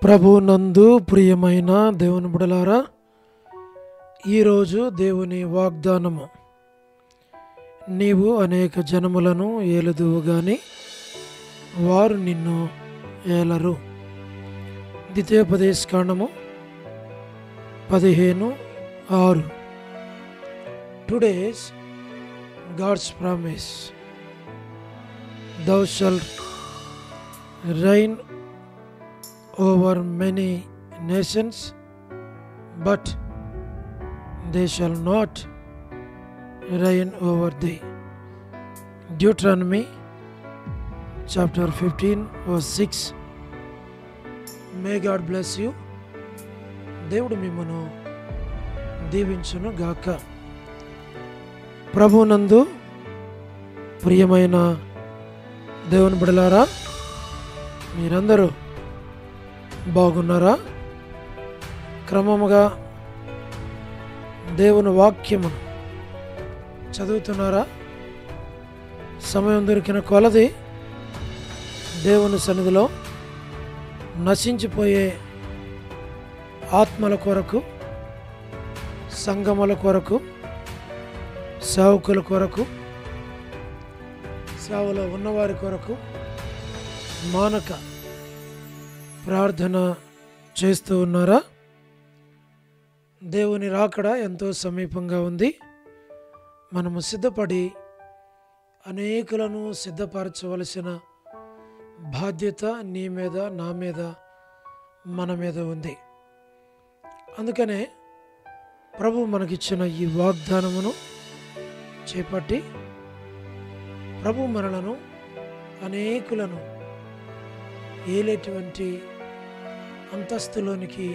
ప్రభునందు ప్రియమైన దేవుని బిడ్డలారా, ఈరోజు దేవుని వాగ్దానము, నీవు అనేక జనములను ఏలుదువు గాని వారు నిన్ను ఏలరు. ద్వితీయోపదేశకాండము 15:6. Today's God's promise, thou shalt reign over many nations, but they shall not reign over thee. Deuteronomy chapter 15 verse 6. May God bless you. దేవుడు మిమ్మను దీవించును గాక. ప్రభునందు ప్రియమైన దేవుని బిడ్డలారా, మీరందరూ బాగున్నారా? క్రమముగా దేవుని వాక్యమును చదువుతున్నారా? సమయం దొరికిన కొలది దేవుని సన్నిధిలో నశించిపోయే ఆత్మల కొరకు, సంఘముల కొరకు, సేవకుల కొరకు, సేవలో ఉన్నవారి కొరకు మానక ప్రార్థన చేస్తూ ఉన్నారా? దేవుని రాకడ ఎంతో సమీపంగా ఉంది. మనము సిద్ధపడి అనేకులను సిద్ధపరచవలసిన బాధ్యత నీ మీద, నా మీద, మన మీద ఉంది. అందుకనే ప్రభు మనకిచ్చిన ఈ వాగ్దానమును చేపట్టి ప్రభు మనలను, అనేకులను ఏలేటువంటి అంతస్తులోనికి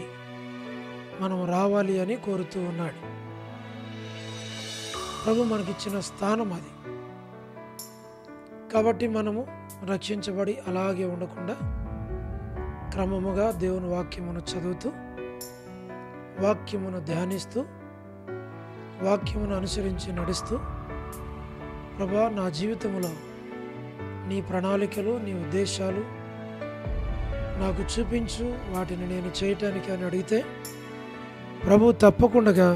మనం రావాలి అని కోరుతూ ఉన్నాడు. ప్రభు మనకిచ్చిన స్థానం అది. కాబట్టి మనము రక్షించబడి అలాగే ఉండకుండా క్రమముగా దేవుని వాక్యమును చదువుతూ, వాక్యమును ధ్యానిస్తూ, వాక్యమును అనుసరించి నడుస్తూ, ప్రభా నా జీవితంలో నీ ప్రణాళికలు, నీ ఉద్దేశాలు నాకు చూపించు, వాటిని నేను చేయటానికి అని అడిగితే ప్రభు తప్పకుండా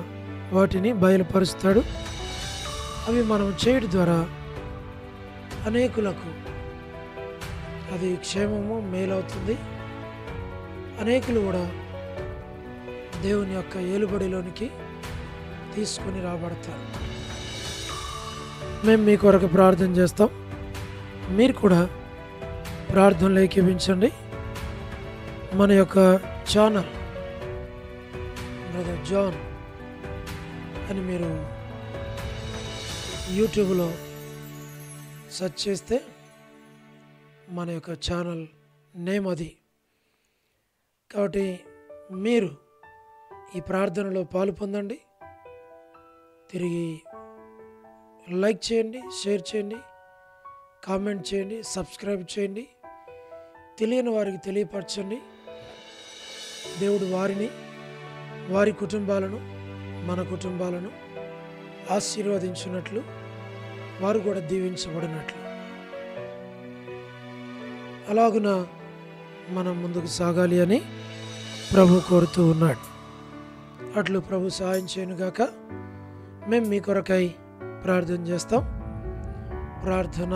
వాటిని బయలుపరుస్తాడు. అవి మనం చేయడం ద్వారా అనేకులకు అది క్షేమము, మేలవుతుంది. అనేకులు కూడా దేవుని యొక్క ఏలుబడిలోనికి తీసుకొని రాబడతారు. మేము మీ కొరకు ప్రార్థన చేస్తాం. మీరు కూడా ప్రార్థనలు ఏకీభించండి. మన యొక్క ఛానల్ బ్రదర్ జాన్ అని మీరు యూట్యూబ్లో సెర్చ్ చేస్తే మన యొక్క ఛానల్ నేమ్ అది. కాబట్టి మీరు ఈ ప్రార్థనలో పాలు పొందండి. తిరిగి లైక్ చేయండి, షేర్ చేయండి, కామెంట్ చేయండి, సబ్స్క్రైబ్ చేయండి. తెలియని వారికి తెలియపరచండి. దేవుడు వారిని, వారి కుటుంబాలను, మన కుటుంబాలను ఆశీర్వదించినట్లు, వారు కూడా దీవించబడినట్లు అలాగున మనం ముందుకు సాగాలి అని ప్రభు కోరుతూ ఉన్నాడు. అట్లు ప్రభు సహాయం చేయనుగాక. మేము మీ కొరకై ప్రార్థన చేస్తాం. ప్రార్థన.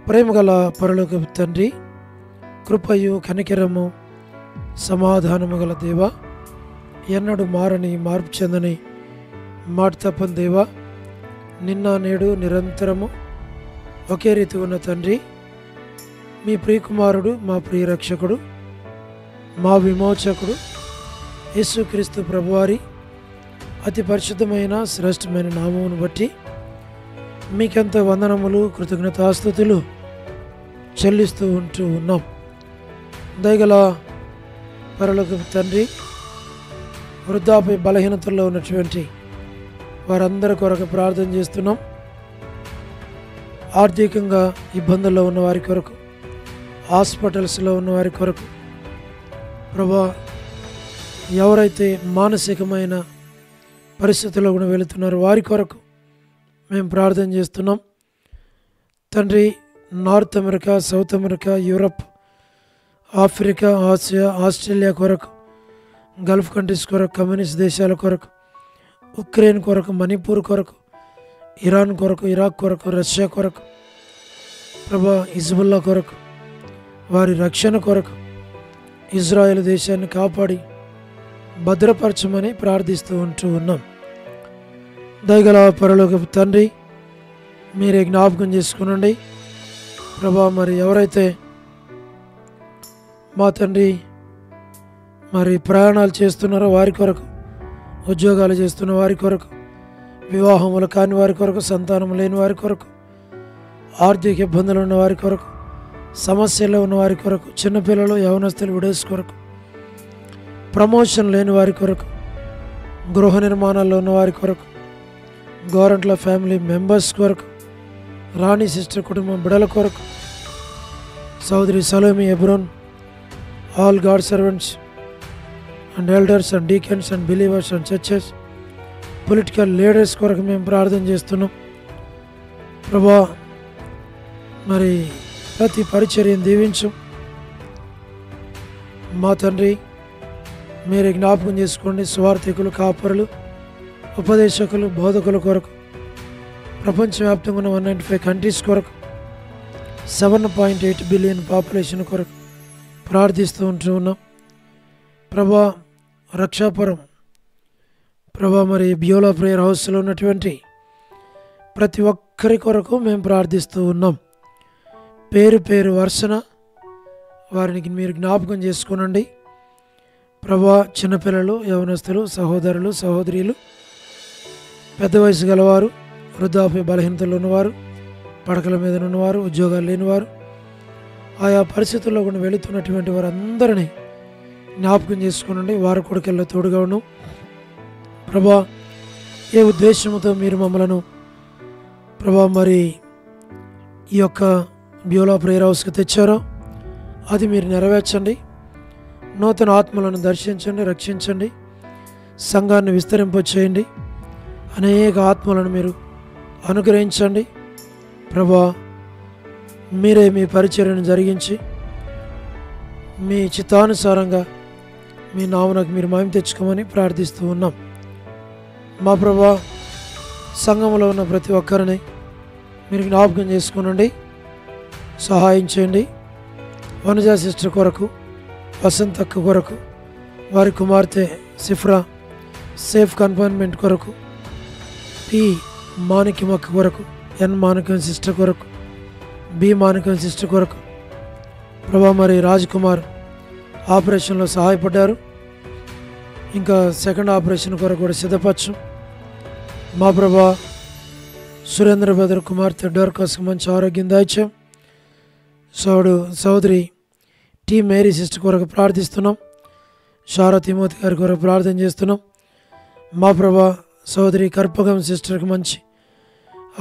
ప్రేమగల పరలోకపు తండ్రి, కృపయు కనికరము సమాధానము గల దేవా, ఎన్నడూ మారని, మార్పు చెందని, మాట తప్పని దేవా, నిన్న నేడు నిరంతరము ఒకే రీతి ఉన్న తండ్రి, మీ ప్రియకుమారుడు, మా ప్రియ రక్షకుడు, మా విమోచకుడు యేసుక్రీస్తు ప్రభువారి అతి పరిశుద్ధమైన శ్రేష్టమైన నామమును బట్టి మీకెంత వందనములు, కృతజ్ఞతాస్తుతులు చెల్లిస్తూ ఉంటూ ఉన్నాం. దయగల పరలోకపు తండ్రి, వృద్ధాప్య బలహీనతల్లో ఉన్నటువంటి వారందరి కొరకు ప్రార్థన చేస్తున్నాం. ఆర్థికంగా ఇబ్బందుల్లో ఉన్న వారి కొరకు, హాస్పిటల్స్లో ఉన్న వారి కొరకు, ప్రభా ఎవరైతే మానసికమైన పరిస్థితుల్లో కూడా వెళుతున్నారో వారి కొరకు మేము ప్రార్థన చేస్తున్నాం. తండ్రి, north America, south America, Europe, Africa, Asia, Australia కొరకు, గల్ఫ్ కంట్రీస్ కొరకు, కమ్యూనిస్ట్ దేశాల కొరకు, ఉక్రెయిన్ కొరకు, మణిపూర్ కొరకు, ఇరాన్ కొరకు, ఇరాక్ కొరకు, రష్యా కొరకు, ప్రభా హిజ్బుల్లా కొరకు, వారి రక్షణ కొరకు ఇజ్రాయెల్ దేశాన్ని కాపాడి భద్రపరచమని ప్రార్థిస్తూ ఉన్నాం. దయగల పరలోకపు తండ్రి, మీరే జ్ఞాపకం చేసుకునండి ప్రభా. మరి ఎవరైతే మా తండ్రి మరి ప్రయాణాలు చేస్తున్నారో వారి కొరకు, ఉద్యోగాలు చేస్తున్న వారి కొరకు, వివాహములు కాని వారి కొరకు, సంతానం లేని వారి కొరకు, ఆర్థిక ఇబ్బందులు ఉన్న వారి కొరకు, సమస్యల్లో ఉన్న వారి కొరకు, చిన్నపిల్లలు, యవనస్తులు విడోస్ కొరకు, ప్రమోషన్ లేని వారి కొరకు, గృహ నిర్మాణాల్లో ఉన్న వారి కొరకు, గవర్నమెంట్ల ఫ్యామిలీ మెంబర్స్ కొరకు, రాణి సిస్టర్ కుటుంబం బిడల కొరకు, సోదరి సలోమి ఎబ్రోన్, all God servants and elders and deacons and believers and churches, political leaders కొరకు మేము ప్రార్థన చేస్తున్నాం ప్రభా. మరి ప్రతి పరిచర్యను దీవించు మా తండ్రి. మీరే జ్ఞాపకం చేసుకోండి. స్వార్థికులు, కాపరులు, ఉపదేశకులు, బోధకుల కొరకు, ప్రపంచవ్యాప్తంగా ఉన్న 195 కంట్రీస్ కొరకు, 7.8 బిలియన్ పాపులేషన్ కొరకు ప్రార్థిస్తూ ఉన్నాం ప్రభా. రక్షాపురం ప్రభా, మరి బియోలా ప్రేయర్ హౌస్లో ఉన్నటువంటి ప్రతి ఒక్కరి కొరకు మేము ప్రార్థిస్తూ ఉన్నాం. పేరు పేరు వరుసన వారికి మీరు జ్ఞాపకం చేసుకునండి ప్రభా. చిన్నపిల్లలు, యవనస్తులు, సహోదరులు, సహోదరీలు, పెద్ద వయసు గలవారు, వృద్ధాప్య బలహీనతలు ఉన్నవారు, పడకల మీద ఉన్నవారు, ఉద్యోగాలు లేనివారు, ఆయా పరిస్థితుల్లో కూడా వెళుతున్నటువంటి వారందరినీ జ్ఞాపకం చేసుకునండి. వారి కొడుకెళ్ళ తోడుగా ఉన్నాం ప్రభా. ఏ ఉద్దేశంతో మీరు మమ్మలను ప్రభా మరి ఈ యొక్క బ్యూలా ప్రేయర్ హౌస్కి తెచ్చారో అది మీరు నెరవేర్చండి. నూతన ఆత్మలను దర్శించండి, రక్షించండి, సంఘాన్ని విస్తరింపచేయండి, అనేక ఆత్మలను మీరు అనుగ్రహించండి ప్రభా. మీరే మీ పరిచర్యను జరిగించి మీ చిత్తానుసారంగా మీ నామనకు మీరు మహిమ తెచ్చుకోమని ప్రార్థిస్తూ ఉన్నాం మా ప్రభా. సంఘంలో ఉన్న ప్రతి ఒక్కరిని మీరు జ్ఞాపకం చేసుకునండి, సహాయం చేయండి. వనజా సిస్టర్ కొరకు, వసంత్ అక్క కొరకు, వారి కుమార్తె సిఫ్రా సేఫ్ కన్ఫైన్మెంట్ కొరకు, పి మాణిక్యం అక్క కొరకు, ఎన్ మాణిక్యం సిస్టర్ కొరకు, బి మాణిక్యం సిస్టర్ కొరకు ప్రభా. మరి రాజ్ కుమార్ ఆపరేషన్లో సహాయపడ్డారు, ఇంకా సెకండ్ ఆపరేషన్ కొరకు కూడా సిద్ధపరచు మా ప్రభా. సురేంద్ర బదర్ కుమార్తె డోర్కాస్కి మంచి ఆరోగ్యం దాయిచ్చాం. సోదరి టీ మేరీ సిస్టర్ కొరకు ప్రార్థిస్తున్నాం. శారా తిమోతి గారి కొరకు ప్రార్థన చేస్తున్నాం మా ప్రభా. సోదరి కర్పగం సిస్టర్కి మంచి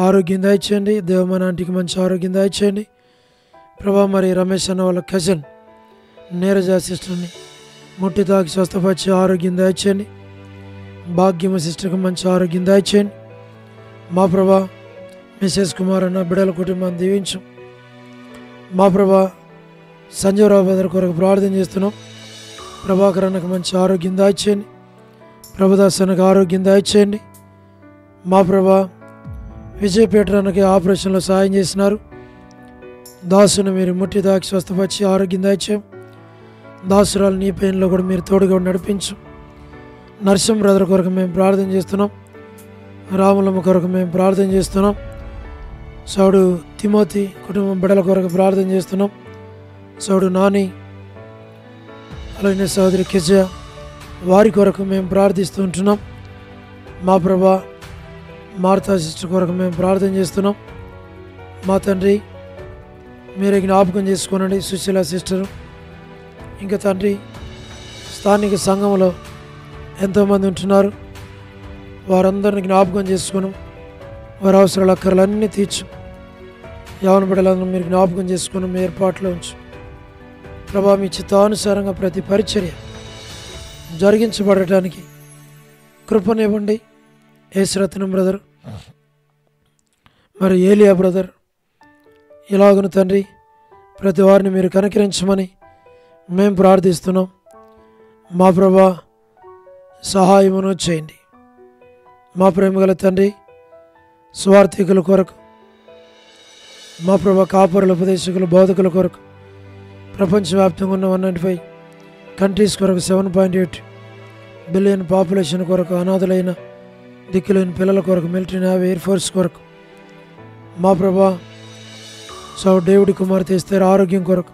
ఆరోగ్యం దాయిచేయండి. దేవమన్ ఆంటీకి మంచి ఆరోగ్యం దాయిచేయండి ప్రభా. మరి రమేష్ అన్న వాళ్ళ కజిన్ నీరజ సిస్టర్ని ముట్టి తాకి స్వస్థపరిచి ఆరోగ్యం దాయిచేయండి. భాగ్యమ సిస్టర్కి మంచి ఆరోగ్యం దాయిచేయండి మా ప్రభా. మిసెస్ కుమార్ అన్న బిడల కుటుంబాన్ని దీవించు మా ప్రభా. సంజీవరావు బదర్ కొరకు ప్రార్థన చేస్తున్నాం. ప్రభాకర్ అన్నకు మంచి ఆరోగ్యం దాయిచేయండి. ప్రభుదాస్ అన్నకు ఆరోగ్యం దాయిచేయండి మా ప్రభా. విజయ్ పీటర్ అన్నకి ఆపరేషన్లో సాయం చేసినారు. దాసును మీరు ముట్టి తాకి స్వస్థపరిచి ఆరోగ్యం దాయిచ్చాం. దాసురాలు నీ పెయిన్లో కూడా మీరు తోడుగా నడిపించు. నరసింహ బ్రదర్ కొరకు మేము ప్రార్థన చేస్తున్నాం. రాములమ్మ కొరకు మేము ప్రార్థన చేస్తున్నాం. సౌడు తిమోతి కుటుంబం బిడల కొరకు ప్రార్థన చేస్తున్నాం. సౌడు నాని అలాగే సోదరి కిజ వారి కొరకు మేము ప్రార్థిస్తూ ఉంటున్నాం మా ప్రభా. మార్తా సిస్టర్ కొరకు మేము ప్రార్థన చేస్తున్నాం మా తండ్రి. మీరే జ్ఞాపకం చేసుకోనండి. సుశీల సిస్టరు ఇంకా తండ్రి స్థానిక సంఘంలో ఎంతోమంది ఉంటున్నారు. వారందరిని జ్ఞాపకం చేసుకున్నాం. వారి అవసరాలు అక్కర్లన్నీ తీర్చు. యవన బిడ్డలందరూ మీరు జ్ఞాపకం చేసుకున్నాం. మీ ఏర్పాట్లో ఉంచు ప్రభా. మీ చిత్తానుసారంగా ప్రతి పరిచర్య జరిగించబడటానికి కృపనివ్వండి. యేసురత్నం బ్రదర్ మరి ఏలియా బ్రదర్ ఇలాగును తండ్రి ప్రతి వారిని మీరు కనికరించమని మేము ప్రార్థిస్తున్నాం. మా ప్రభా సహాయమును చేయండి. మా ప్రేమగల తండ్రి, స్వార్థికుల కొరకు, మా ప్రభా కాపరుల ఉపదేశకులు బోధకుల కొరకు, ప్రపంచవ్యాప్తంగా ఉన్న 195 కంట్రీస్ కొరకు 7.8 బిలియన్ పాపులేషన్ కొరకు, అనాథులైన దిక్కులేని పిల్లల కొరకు, మిలిటరీ, నేవీ, ఎయిర్ ఫోర్స్ కొరకు, మా ప్రభా డేవిడ్ కుమార్తె ఎస్తేర్ ఆరోగ్యం కొరకు,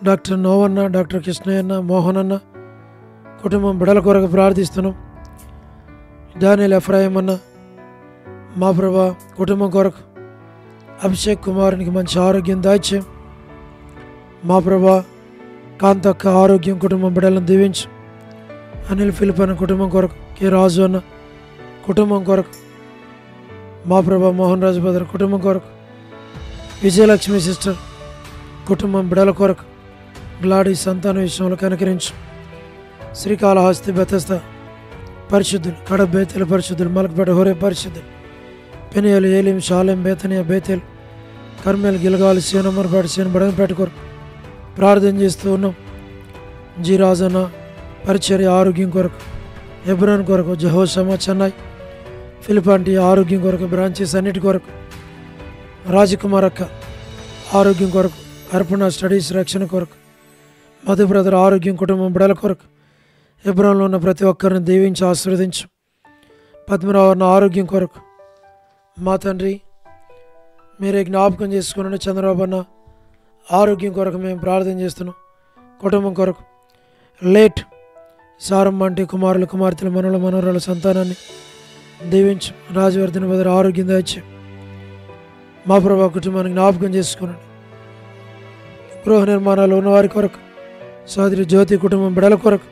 డాక్టర్ నోవన్న, డాక్టర్ కృష్ణయ్యన్న, మోహన్ అన్న కుటుంబం బిడల కొరకు ప్రార్థిస్తున్నాం. డానియల్ ఎఫ్రాయిం అన్న మా ప్రభా కుటుంబం కొరకు, అభిషేక్ కుమారునికి మంచి ఆరోగ్యం దాయిచ్చాం. మా ప్రభా కాంతక్క ఆరోగ్యం కుటుంబం బిడ్డలను దీవించు. అనిల్ ఫిలిప్ అన్న కుటుంబం కొరకు, కె రాజు అన్న కుటుంబం కొరకు, మా ప్రభా మోహన్ రాజు భద్ర కుటుంబం కొరకు, విజయలక్ష్మి సిస్టర్ కుటుంబం బిడల కొరకు, గ్లాడీ సంతాన విషయంలో కనికరించు. శ్రీకాళహస్తి బెతస్త పరిశుద్ధులు, కడప బేతేలు పరిశుద్ధులు, మలకపేట హోరే పరిశుద్ధులు, పెనియలు, ఏలిం, షాలెం, బేతనియా, బేతేలు, కర్మేలు, గిలగాలి, సీనమర్పేట, సీన బడంపేట కొరకు ప్రార్థన చేస్తూ ఉన్నాం. జీ రాజన్న పరిచర్య ఆరోగ్యం కొరకు, ఎబ్రాన్ కొరకు, జహోషమా చెన్నై, ఫిలిపాంటి ఆరోగ్యం కొరకు, బ్రాంచెస్ అన్నిటి కొరకు, రాజకుమార్ అక్క ఆరోగ్యం కొరకు, అర్పణ స్టడీస్ రక్షణ కొరకు, మధు బ్రదర్ ఆరోగ్యం కుటుంబం బిడల కొరకు, ఎబ్రాన్లో ఉన్న ప్రతి ఒక్కరిని దీవించి ఆశీర్వదించు. పద్మరావు ఆరోగ్యం కొరకు మా తండ్రి మీరే జ్ఞాపకం చేసుకుని, చంద్రబాబు అన్న ఆరోగ్యం కొరకు మేము ప్రార్థన చేస్తున్నాం. కుటుంబం కొరకు లేట్ సారమ్మ అంటే కుమారులు, కుమార్తెలు, మనవల, మనవరాల సంతానాన్ని దీవించు. రాజవర్ధన బదులు ఆరోగ్యం దాచి మా ప్రభా కుటుంబాన్ని జ్ఞాపకం చేసుకున్నాడు. గృహ నిర్మాణాలు ఉన్నవారి కొరకు, సోదరి జ్యోతి కుటుంబం బిడల కొరకు,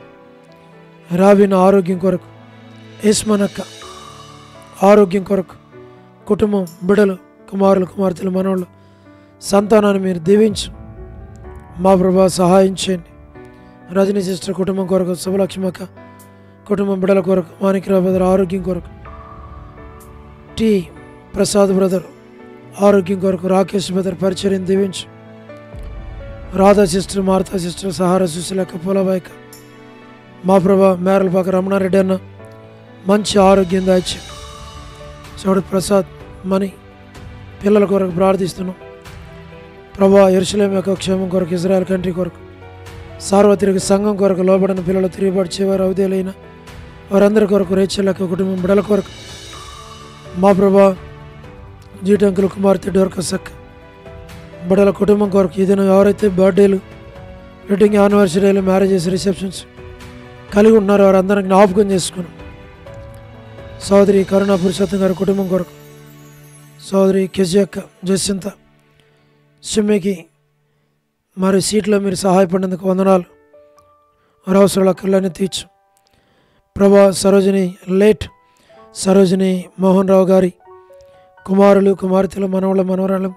రాబిన ఆరోగ్యం కొరకు, యశ్మనక్క ఆరోగ్యం కొరకు, కుటుంబం బిడలు, కుమారులు, కుమార్తెలు, మనవళ్ళు సంతానాన్ని మీరు దీవించు. మా ప్రభా సహాయం చేయండి. రజనీ సిస్టర్ కుటుంబం కొరకు, శుభలక్ష్మక్క కుటుంబం బిడల కొరకు, మాణిక్యరావు బ్రదర్ ఆరోగ్యం కొరకు, టి ప్రసాద్ బ్రదర్ ఆరోగ్యం కొరకు, రాకేష్ బ్రదర్ పరిచర్యను దీవించు. రాధా సిస్టర్, మారుతా సిస్టర్, సహారా సుశీలక్క, పూలబాయిక, మా ప్రభా మేరలపాక రమణారెడ్డి అన్న మంచి ఆరోగ్యం దాచి. చౌడు ప్రసాద్ మణి పిల్లల కొరకు ప్రార్థిస్తున్నాం. ప్రభా యెరూషలేము యొక్క క్షేమం కొరకు, ఇజ్రాయెల్ కంట్రీ కొరకు, సార్వత్రిక సంఘం కొరకు, లోబడిన పిల్లలు తిరిగిపడిచేవారు అవధేలైన వారందరి కొరకు, రేచల్ యొక్క కుటుంబం బిడల కొరకు, మా ప్రభా జీటంకుల కుమార్తె డోర్కసక్క బిడల కుటుంబం కొరకు, ఈ దినం ఎవరైతే బర్త్డేలు, వెడ్డింగ్ యానివర్సరీలు, మ్యారేజెస్, రిసెప్షన్స్ కలిగి ఉన్నారో వారందరిని జ్ఞాపకం చేసుకున్నాం. సోదరి కరుణా పురుషోత్తం గారి కుటుంబం కొరకు, సోదరి కెజక్క జస్సింత సిమ్మికి మరి సీట్లో మీరు సహాయపడినందుకు వందనాలు. వారి అవసరాల అక్కర్లన్నీ తీర్చు. ప్రభా సరోజిని లేట్ సరోజిని మోహన్ రావు గారి కుమారులు, కుమార్తెలు, మనవళ్ళ, మనవరాలు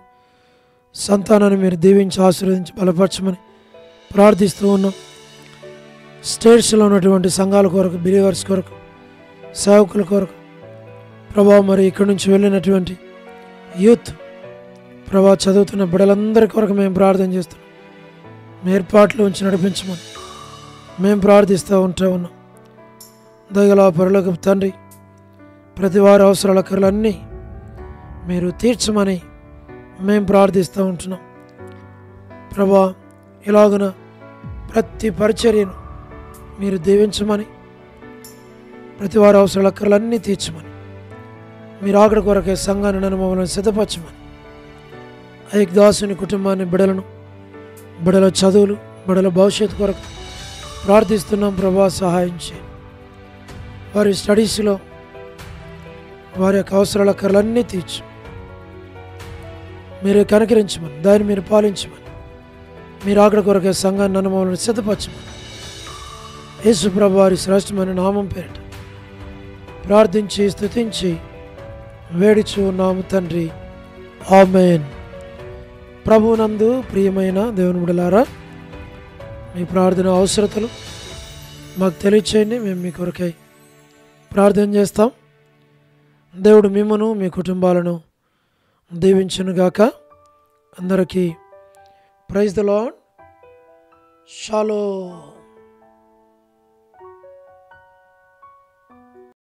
సంతానాన్ని మీరు దీవించి ఆశీర్వదించి బలపరచమని ప్రార్థిస్తూ ఉన్నాం. స్టేట్స్లో ఉన్నటువంటి సంఘాల కొరకు, బిలీవర్స్ కొరకు, సేవకుల కొరకు ప్రభా, మరి ఇక్కడి నుంచి వెళ్ళినటువంటి యూత్ ప్రభా చదువుతున్న బిడ్డలందరి కొరకు మేము ప్రార్థన చేస్తున్నాం. మీ ఏర్పాట్లు ఉంచి నడిపించమని మేము ప్రార్థిస్తూ ఉన్నాం. దయగల పరలోకపు తండ్రి, ప్రతి వారి అవసరాల కర్రలన్నీ మీరు తీర్చమని మేము ప్రార్థిస్తూ ఉంటున్నాం. ప్రభా ఇలాగున ప్రతి పరిచర్యను మీరు దీవించమని, ప్రతి వారి అవసరాల కర్రలన్నీ తీర్చమని, మీరు ఆకడ కొరకే సంఘాన్ని నన్ను మమ్మల్ని సిద్ధపరచమని, ఐక్దాసుని కుటుంబాన్ని, బిడలను, బిడల చదువులు, బిడల భవిష్యత్తు కొరకు ప్రార్థిస్తున్నాం. ప్రభా సహాయం చేయండి. వారి స్టడీస్లో వారి యొక్క అవసరాల కర్రలన్నీ తీర్చు. మీరే కనికరించమని, దాన్ని మీరు పాలించమని, మీరు ఆకడ కొరకే సంఘాన్ని నన్ను మమ్మల్ని సిద్ధపరచమని యేసు ప్రభు వారి శ్రేష్టమైన నామం పేరిట ప్రార్థించి స్తుతించి వేడుచు ఉన్నాము తండ్రి. ఆమేన్. ప్రభువునందు ప్రియమైన దేవుని బిడ్డలారా, మీ ప్రార్థన అవసరతలు మాకు తెలియచేయండి. మేము మీ కొరకై ప్రార్థన చేస్తాం. దేవుడు మిమ్మను, మీ కుటుంబాలను దీవించునుగాక. అందరికీ ప్రైజ్ ద లార్డ్. షాలోమ్.